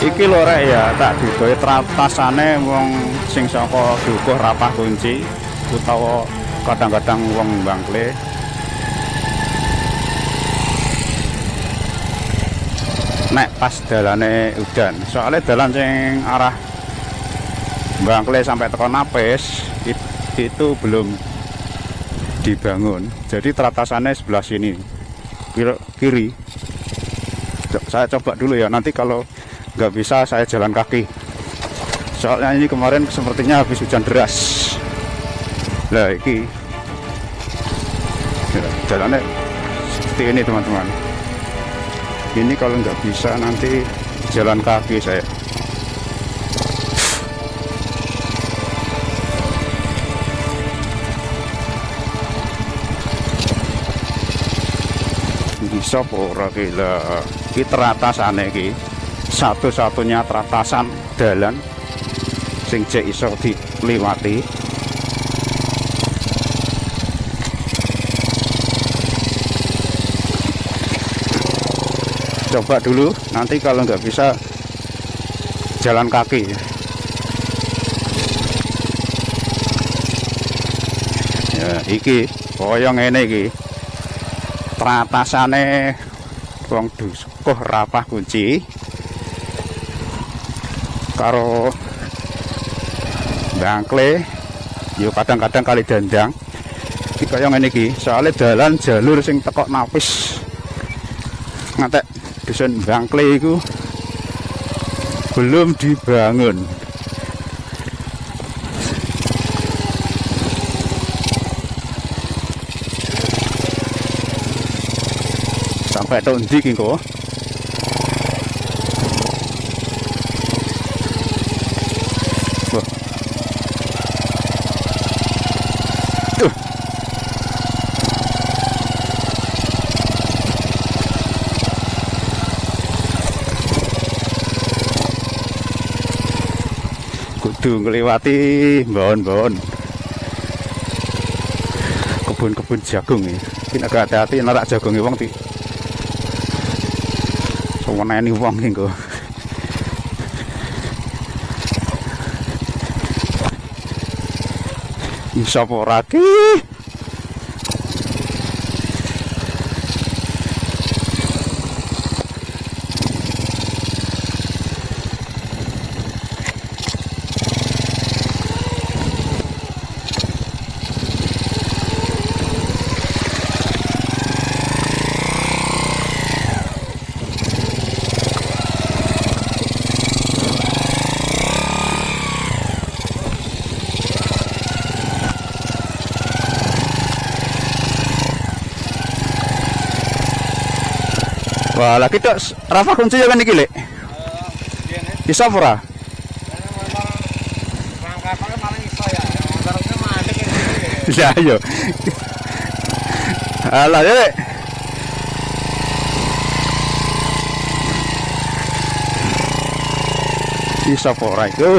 Iki lho rek ya, tak digawe tratasane wong sing saka Dukuh Rapah Kunci utawa kadang-kadang wong Bangkle. Nek pas dalane udan, soalnya dalan sing arah Bangkle sampai teko Napis itu belum dibangun. Jadi teratasannya sebelah sini kiri. Saya coba dulu ya, nanti kalau nggak bisa saya jalan kaki, soalnya ini kemarin sepertinya habis hujan deras. Lah iki jalannya seperti ini teman-teman. Ini kalau nggak bisa nanti jalan kaki saya. Bisa ora gila iki teratasane iki satu-satunya teratasan dalan sing jek iso diliwati. Coba dulu, nanti kalau nggak bisa jalan kaki. Ya iki koyo ngene iki teratasane wong Dukuh Rapah Kunci karo Bangkle yo kadang-kadang kali dandang iki kaya ngene iki, soalnya dalan jalur sing teko Napis ngantek dusun Bangkle iku belum dibangun. Sampai tahun ndi kok. Kudu ngliwati mbahon-mbahon kebun-kebun jagung iki. Iki agak hati-hati narak jagonge wong iki. Ini wong iki kok. Bisa ora ki? Wah, lagi tok Rapah Kunci kan iki, Lek. Bisa ora? Rangkapane paling iso ya. Terusnya mandek iki. Ya yo. Alah, Lek. Bisa ora iku?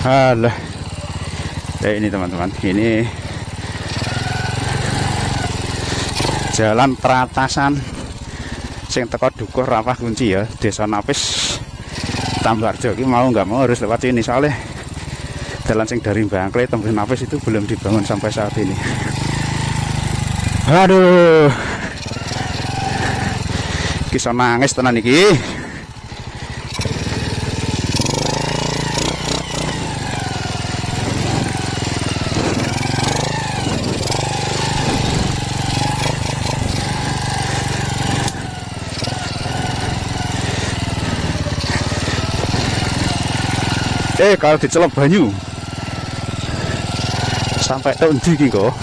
Alah, ini teman-teman, ini jalan teratasan sing teko Dukuh Rapah Kunci ya, Desa Napis Tambarjo. Ini mau nggak mau harus lewat ini, soalnya jalan sing dari Bangkle tembus Napis itu belum dibangun sampai saat ini. Aduh, kisah nangis tenan iki. Kalau dicelup banyu sampai tahun ndi kok.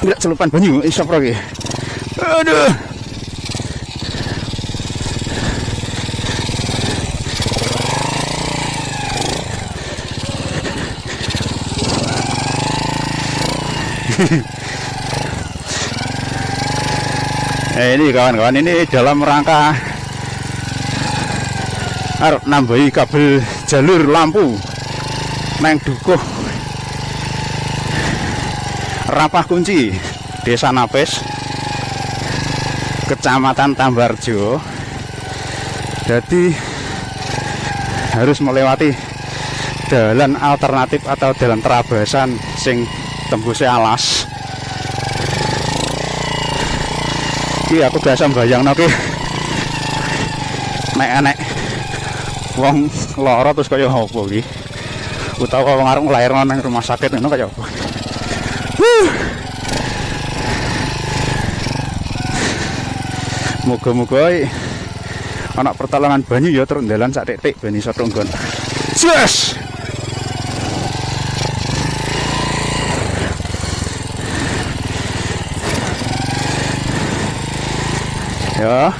Nggak celupan banyu iso pro iki. Aduh. Ini kawan-kawan, ini dalam rangka arep nambahi kabel jalur lampu neng Dukuh Rapah Kunci, Desa Napes, Kecamatan Tambarjo. Jadi harus melewati jalan alternatif atau jalan terabasan sing tembusnya alas. Iki aku biasa mbayangno ki nek wong lara terus kaya apa iki? Utawa wong arep nglairno nang rumah sakit ngono kaya apa? Muga-muga ana pertolongan banyu ya terus dalan sak titik ben iso tunggon. Yes! Ya,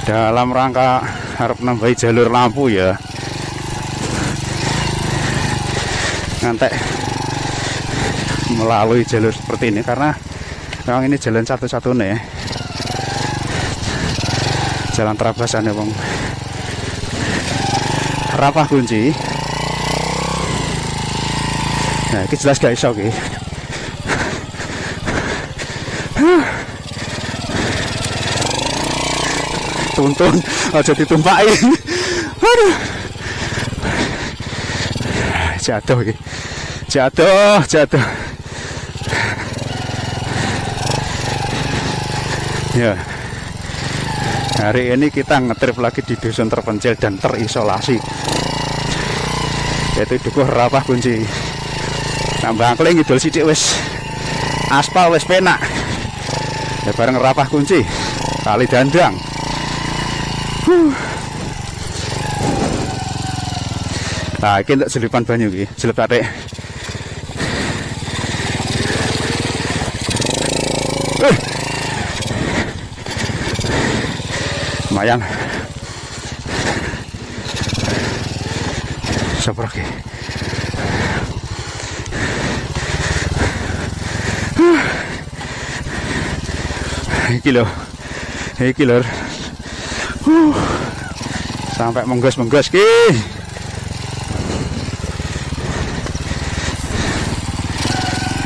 dalam rangka harap nambahi jalur lampu ya, ngantek melalui jalur seperti ini karena memang ini jalan satu-satunya, jalan terabasan ya bang. Rapah Kunci. Nah, ini jelas gak iso ki. Tuntun aja ditumpakin. Aduh. Jatuh iki. Jatuh. Ya. Hari ini kita ngetrip lagi di dusun terpencil dan terisolasi, yaitu Dukuh Rapah Kunci. Nambah angkling ngidul sithik wis aspal wis penak. Ya bareng Rapah Kunci, Kali Dandang. Nah, ini untuk selipan banyu iki, selip tarik. Lumayan. Sabar iki. Iki lho. Sampai menggos ki.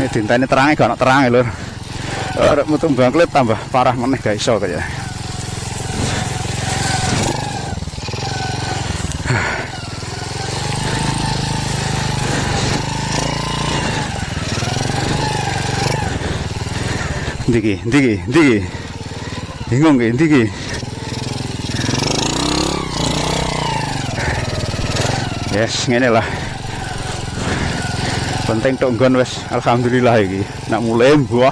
Dintane terange gak ono terange lho. Arep metu bangklet tambah parah meneh gak iso kaya. Ndiki. Bingung ki ndiki. Yes, ngene lah. Penting tok nggon wis alhamdulillah iki. Nak mulai buah.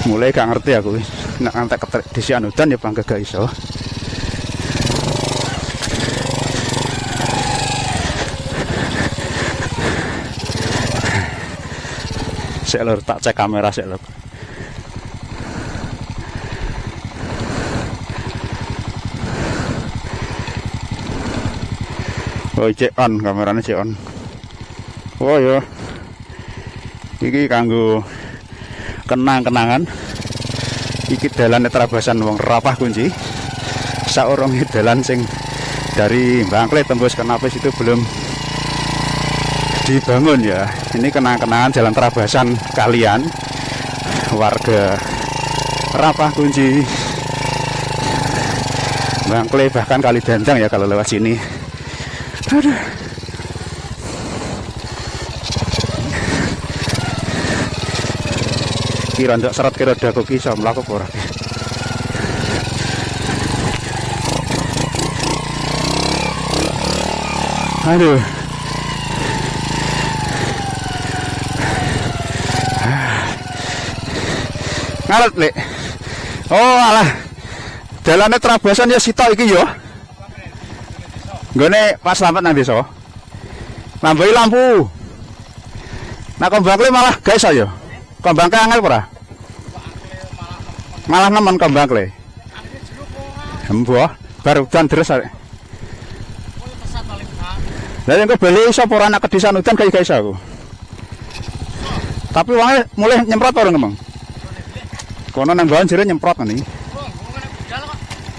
Mulai gak ngerti aku wis. Nak ngantek disian udan ya bangga gak iso. Sik lur tak cek kamera sik lur. Oh, cek on kameranya cek on. Oh ya. Iki kanggo kenang-kenangan. Iki dalan terabasan wong Rapah Kunci. Saurunge dalan sing dari Bangkle tembus ke Napes itu belum dibangun ya. Ini kenang-kenangan jalan terabasan kalian warga Rapah Kunci, Bangkle bahkan Kali Dandang ya kalau lewat sini. Aduh. Kira ndak serat kira daku ki iso mlaku ora. Aduh. Ngalet lek. Oh alah. Dalane terabasan ya sitok iki yo. Nggone pas lampat nang desa. Nambahi lampu. Nah Kombangkle malah gak iso yo. Kombangkle angel ora? Malah nemen Kombangkle. Mbah, baru udan deres arek. Lah nek bali iso ora anak kedisan udan gak iso aku. Tapi wangnya mulai nyemprot orang emang. Kono nang bawah jere nyemprot nih.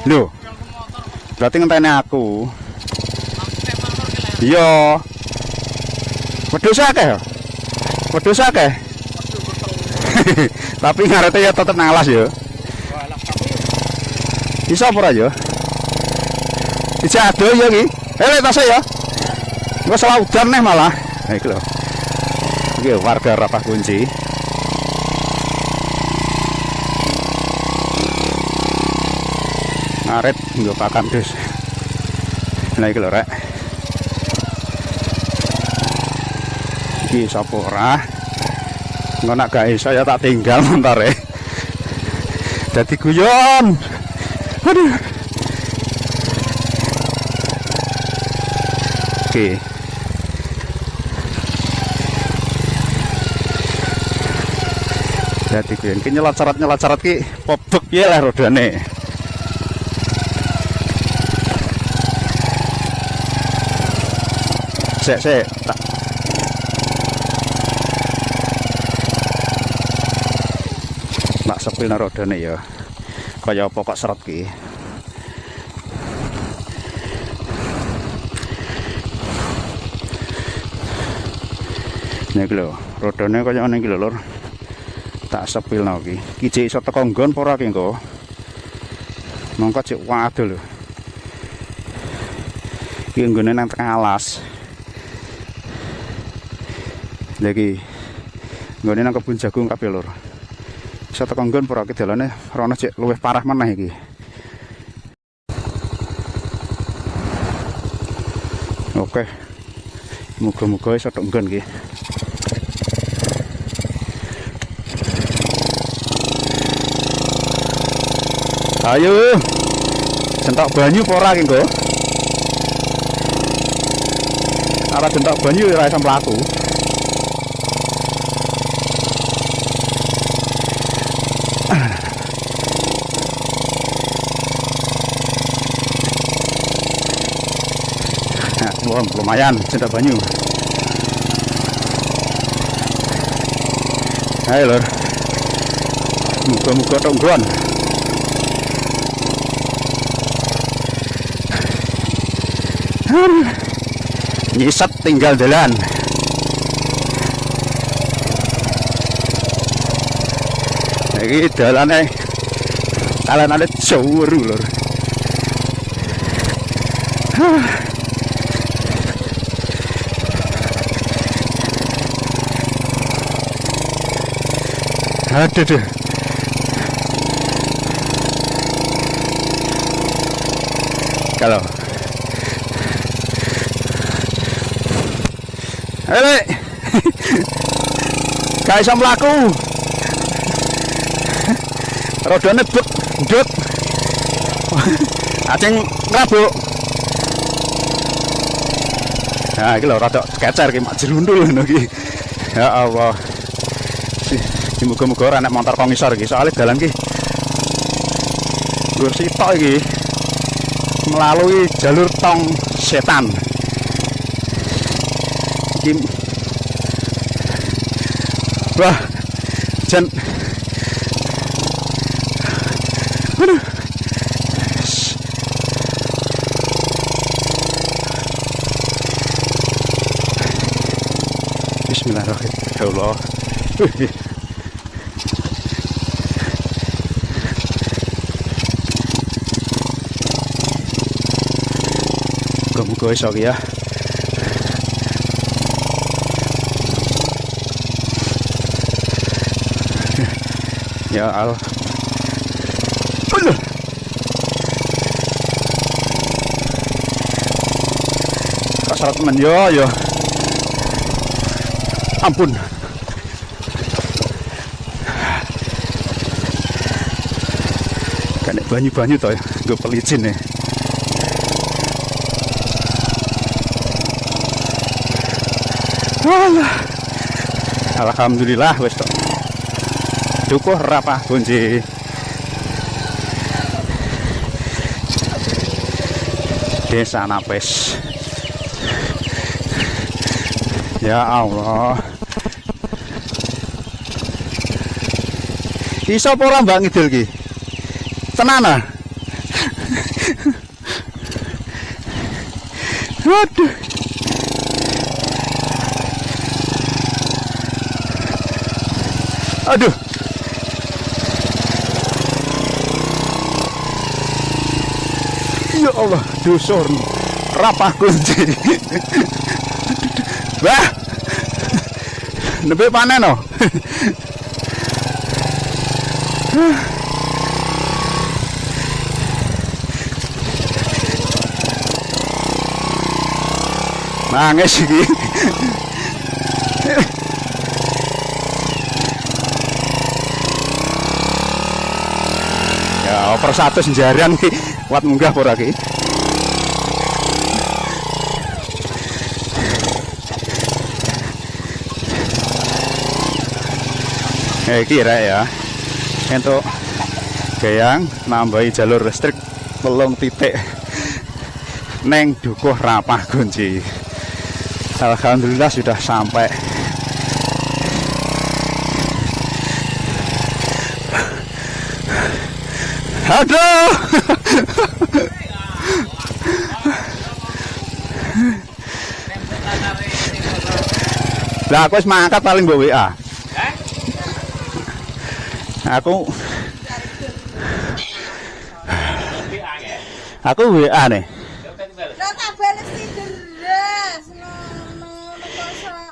Lho, berarti ngenteni aku. Iya. Wedhus akeh ya? Wedhus akeh. Tapi ngarete ya tetep nang alas ya. Iso apa ora ya? Dijak ado ya iki. Tasnya ya. Engko salah udan nih malah. Nah iki lho. Iki warga Rapah Kunci. Ngaret nggo pakan dus. Nah iki lho rek. Iki sapa ora? Engko nek gak iso ya tak tinggal montore. Dadi guyon. Aduh. Oke. Dadi guyon ki nyelat-carat ki pobek ya lah rodane. Sek tak sepil nang rodane ya. Kaya apa kok seret ki. Nek lho, rodane kaya ngene iki lho, Lur. Tak sepilno iki. Ki jek iso teko nggon apa ora ki engko? Mongko cek waduh lho. Ki nggone nang tengah alas. Lagi nggone nang kebun jagung kabeh, Lur. Iso teko nggon apa ora ki dalane rono cek luwih parah meneh iki. Oke. Muga-muga iso tok nggon iki. Ayo. Jentok banyu apa ora ki engko? Ora jentok banyu ora iso mlaku. Wah, lumayan jentok banyu. Ayo, Lur. Muga-muga tok nggon. Nyisat tinggal jalan. Iki dalane kalian ada jauh Lur. Aduh. Kalau Elek. Gak iso mlaku. Rodane ndut. Aceng ngrabuk. Nah, iki lho rada kecer iki mak jerundul ngono iki. Ya Allah. Muga-muga ora nek motor kok ngisor iki, soalnya dalan iki gur sitok iki melalui jalur tong setan. Iki wah, jan aduh. Bismillahirrahmanirrahim. Ya Allah. Muga-muga iso ya. Ya Allah. Kasar teman yo. Ampun. Kanek banyu-banyu toh, gue pelicin nih. Alhamdulillah wis tok. Dukuh Rapah Kunci. Desa Napes. Ya Allah. Iso apa ora Mbak ngidul ki? Tenan ah. Waduh. Aduh. Ya Allah, dusur rapah kunci. Wah. Nembe panen no. Nangis iki. Ya, per 100 jarian ki kuat munggah ora ki. Kira ya untuk gayang nambahi jalur listrik telung titik neng Dukuh Rapah Kunci. Alhamdulillah sudah sampai. Aduh. Lah aku wis mangkat paling mbok WA. Aku WA nih.